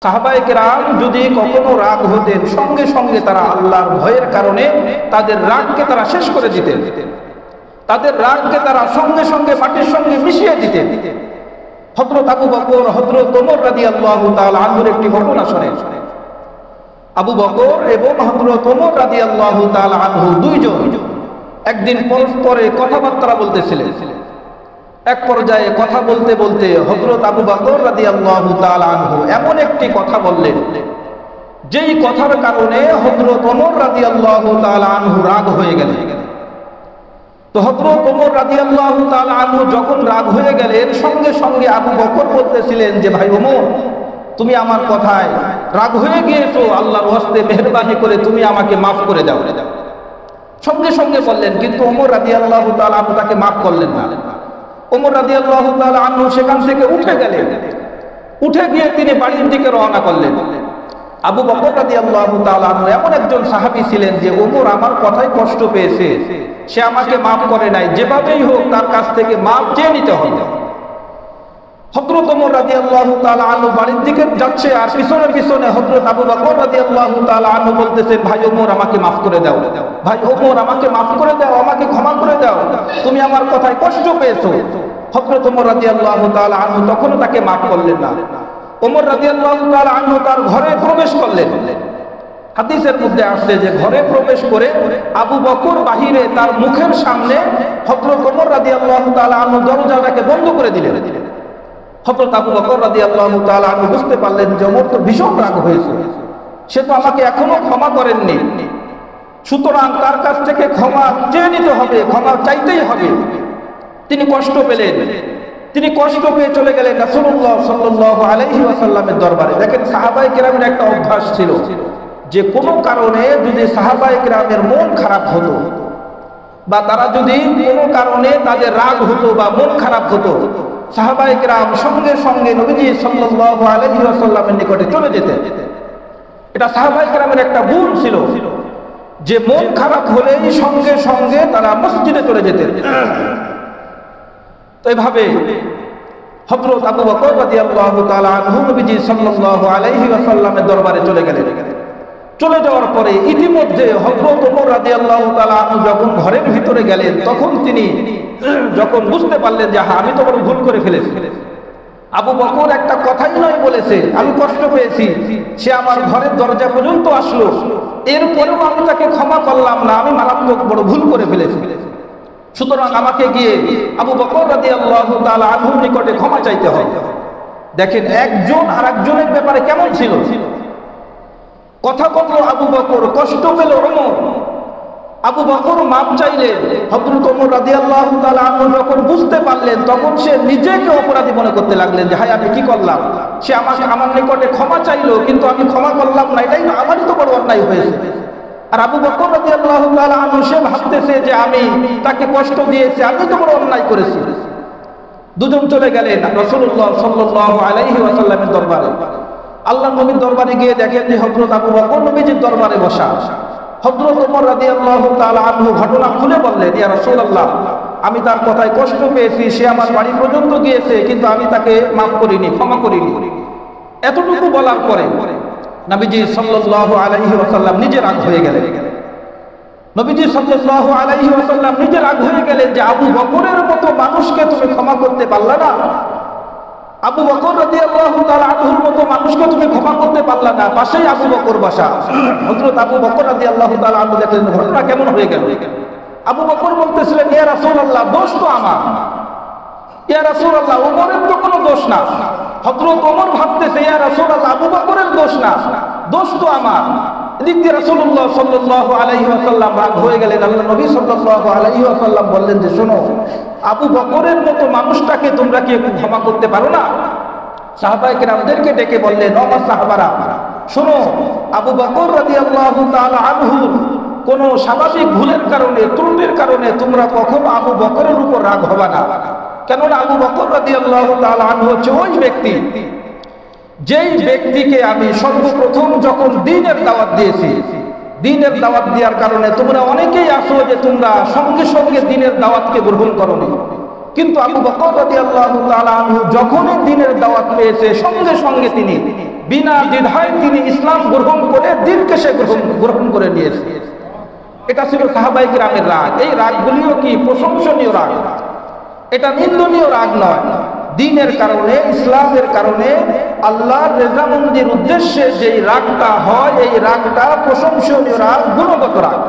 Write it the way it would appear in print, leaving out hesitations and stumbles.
সাহাবায়ে কেরাম যদি কখনো রাগ হতেন, সঙ্গে সঙ্গে তারা আল্লাহর ভয়ের কারণে তাদের রাগকে তারা শেষ করে দিতেন, তাদের রাগকে তারা সঙ্গে সঙ্গে মাটির সঙ্গে মিশিয়ে দিতেন। হযরত আবু বকর, হযরত ওমর রাদিয়াল্লাহু তাআলা আনহুর একটি ঘটনা শোনেন। আবু বকর এবং হযরত ওমর রাদিয়াল্লাহু তাআলা আনহু দুইজন একদিন পরস্পরে কথাবার্তা বলতেছিলেন। এক পর্যায়ে কথা বলতে বলতে হযরত আবু বকর রাদিয়াল্লাহু তাআলা আনহু এমন একটি কথা বললেন, যেই কথার কারণে হযরত ওমর রাদিয়াল্লাহু তাআলা আনহু রাগ হয়ে গেলেন। তো হযরত ওমর রাদিয়াল্লাহু তাআলা আনহু যখন রাগ হয়ে গেলেন, সঙ্গে সঙ্গে আবু বকর বলতেছিলেন যে, ভাই ওমর, তুমি আমার কথায় রাগ হয়ে গিয়েছো, আল্লাহর ওয়াস্তে মেহেরবানি করে তুমি আমাকে মাফ করে দাও। সঙ্গে সঙ্গে বললেন, কিন্তু ওমর রাদিয়াল্লাহু তাআলা আনহু তাকে মাফ করলেন না। ওমর রাদিয়াল্লাহু তাআলা আনহু সেখান থেকে উঠে গেলেন। উঠে গিয়ে তিনি বাড়ির দিকে রওনা করলেন। আবু বকর রাদিয়াল্লাহু তাআলা আনহু এমন একজন সাহাবী ছিলেন যে ওমর আমার কথায় কষ্ট পেয়েছে, সে আমাকে মাফ করে নাই, যেভাবেই হোক তার কাছ থেকে মাফ চেয়ে নিতে হবে। হযরত ওমর রাদিয়াল্লাহু তাআলা আনহু বাড়ির দিকে যাচ্ছে, আর পিছনে পিছনে হযরত আবু বকর রাদিয়াল্লাহু তাআলা আনহু বলতেছেন, ভাই ওমর আমাকে মাফ করে দাও, ভাই ওমর আমাকে মাফ করে দাও, আমাকে ক্ষমা করে দাও, তুমি আমার কথায় কষ্ট পেয়েছো। হযরত ওমর রাদিয়াল্লাহু তাআলা আনহু তখনও তাকে মাফ করলেন না। ওমর রাদিয়াল্লাহু তাআলা আনহু তার ঘরে প্রবেশ করলেন। হাদিসের মধ্যে আসছে যে ঘরে প্রবেশ করে আবু বকর বাহিরে তার মুখের সামনে হযরত ওমর রাদিয়াল্লাহু তাআলা আনহু দরজাটাকে বন্ধ করে দিলেন। হযরত আবু বকর রাদিয়াল্লাহু তাআলা আনহু বুঝতে পারলেন যে ওমর তো ভীষণ রাগ হয়েছে, সে তো আমাকে এখনো ক্ষমা করেননি, সুতরাং তার কাছ থেকে ক্ষমা চেয়ে নিতে হবে, ক্ষমা চাইতেই হবে। তিনি কষ্ট পেলেন, তিনি কষ্ট পেয়ে চলে গেলেন রাসূলুল্লাহ সাল্লাল্লাহু আলাইহি ওয়াসাল্লামের দরবারে। দেখেন সাহাবায়ে কেরামের একটা অভ্যাস ছিল যে কোনো কারণে যদি সাহাবায়ে কেরামের মন খারাপ হতো বা তারা যদি কোনো কারণে তাদের রাগ হতো বা মন খারাপ হতো, সাহাবায়ে কেরাম সঙ্গে সঙ্গে নবীজি সাল্লাল্লাহু আলাইহি ওয়াসাল্লামের নিকটে চলে যেতেন। এটা সাহাবায়ে কেরামের একটা গুণ ছিল যে মন খারাপ হলেই সঙ্গে সঙ্গে তারা মসজিদে চলে যেতেন। তো এইভাবে হযরত আবু বকর রাদিয়াল্লাহু তাআলা আনহু নবীজি সাল্লাল্লাহু আলাইহি ওয়াসাল্লামের দরবারে চলে গেলেন। চলে যাওয়ার পরে ইতিমধ্যে হযরত ওমর রাদিয়াল্লাহু তাআলা আনহু যখন ঘরের ভিতরে গেলেন, তখন তিনি যখন বুঝতে পারলেন যে আমি তো বড় ভুল করে ফেলেছি, আবু বকর একটা কথাই নয় বলেছে, আমি কষ্ট পেয়েছি, সে আমার ঘরের দরজা পর্যন্ত আসলো, এরপরেও আমি তাকে ক্ষমা করলাম না, আমি মারাত্মক বড় ভুল করে ফেলেছি, সুতরাং আমাকে গিয়ে আবু বকর রাদিয়াল্লাহু তাআলা আনহুর নিকটে ক্ষমা চাইতে হবে। দেখেন একজন আরেকজনের ব্যাপারে কেমন ছিল। কথা বলল আবু বকর, কষ্ট পেল ওমর, আবু বকর মাপ চাইলেন। হযরত ওমর রাদিয়াল্লাহু তাআলা আনহু যখন বুঝতে পারলেন, তখন সে নিজেকে অপরাধী মনে করতে লাগলেন যে হায় আমি কি করলাম, সে আমাকে আমার নিকটে ক্ষমা চাইলো কিন্তু আমি ক্ষমা করলাম না, এটাই আমারই তো বড় অন্যায় হয়েছে। আর আবু বকর রাদিয়াল্লাহু তাআলা আনহু সে ভাবতেছে যে আমি তাকে কষ্ট দিয়েছি, আমি তো বড় অন্যায় করেছি। দুজন চলে গেলেন রাসূলুল্লাহ সাল্লাল্লাহু আলাইহি ওয়াসাল্লামের দরবারে। আল্লাহর নবীর দরবারে গিয়ে দেখেন যে হযরত আবু বকর নবীজির দরবারে বসা। হযরত ওমর রাদিয়াল্লাহু তাআলা আনহু ঘটনা খুলে বললেন, ইয়া রাসূলুল্লাহ, আমি তার কথায় কষ্ট পেয়েছি, সে আমার বাড়ি পর্যন্ত গিয়েছে, কিন্তু আমি তাকে মাফ করিনি, ক্ষমা করিনি। এতটুকু বলার পরে নবীজি সাল্লাল্লাহু আলাইহি ওয়াসাল্লাম নিজে রাগ হয়ে গেলেন। নবীজি সাল্লাল্লাহু আলাইহি ওয়াসাল্লাম নিজে রাগ হয়ে গেলেন যে আবু বকরের মতো মানুষকে তুমি ক্ষমা করতে পারলা না, আবু বকর রাদিয়াল্লাহু তাআলা আনহুর মতো মানুষকে তুমি ক্ষমা করতে পারলা না। পাশেই আবু বকর বসা। হযরত আবু বকর রাদিয়াল্লাহু তাআলা আনহু দেখলেন ঘটনা কেমন হয়ে গেল। আবু বকর বলতেছিলেন, ইয়া রাসূলুল্লাহ, দোষ তো আমার, ইয়া রাসূলুল্লাহ, ওমরের তো কোনো দোষ না। হযরত ওমর ভাবতেছে, ইয়া রাসূলুল্লাহ, আবু বকরের দোষ না, দোষ তো আমার। এদিক দিয়ে রাসূলুল্লাহ সাল্লাল্লাহু আলাইহি ওয়াসাল্লাম রাগ হয়ে গেলেন। আল্লাহ নবী সাল্লাল্লাহু আলাইহি ওয়াসাল্লাম বললেন যে শোনো, আবু বকরের মতো মানুষটাকে তোমরা কি একটু ক্ষমা করতে পারো না? সাহাবায়ে কেরামদেরকে ডেকে বললেন, ও আমার সাহাবারা, শোনো, আবু বকর রাদিয়াল্লাহু তাআলা আনহু কোন স্বাভাবিক ভুলের কারণে, ত্রুটির কারণে তোমরা কখনো আবু বকরের উপর রাগ হবে না। কেননা আবু বকর রাদিয়াল্লাহু তাআলা আনহু হচ্ছে ওই ব্যক্তি, যেই ব্যক্তিকে আমি সর্বপ্রথম যখন দ্বীনের দাওয়াত দিয়েছি, দ্বীনের দাওয়াত দেওয়ার কারণে তোমরা অনেকেই আসো যে তোমরা সঙ্গে সঙ্গে দ্বীনের দাওয়াতকে গ্রহণ করোনি, কিন্তু আবু বকর রাদিয়াল্লাহু তাআলা আনহু যখনই দ্বীনের দাওয়াত পেয়েছে সঙ্গে সঙ্গে তিনি বিনা দ্বিধায় তিনি ইসলাম গ্রহণ করে দ্বীনকে সে গ্রহণ করে নিয়েছে। এটা ছিল সাহাবায়ে কিরামের রাগ। এই রাগগুলিও কি প্রশংসনীয় রাগ, এটা নিন্দনীয় রাগ নয়। দ্বীনের কারণে, ইসলামের কারণে, আল্লাহর রেজামন্দির উদ্দেশ্যে যেই রাগটা হয় এই রাগটা প্রশংসনীয় রাগ, গুণগত রাগ।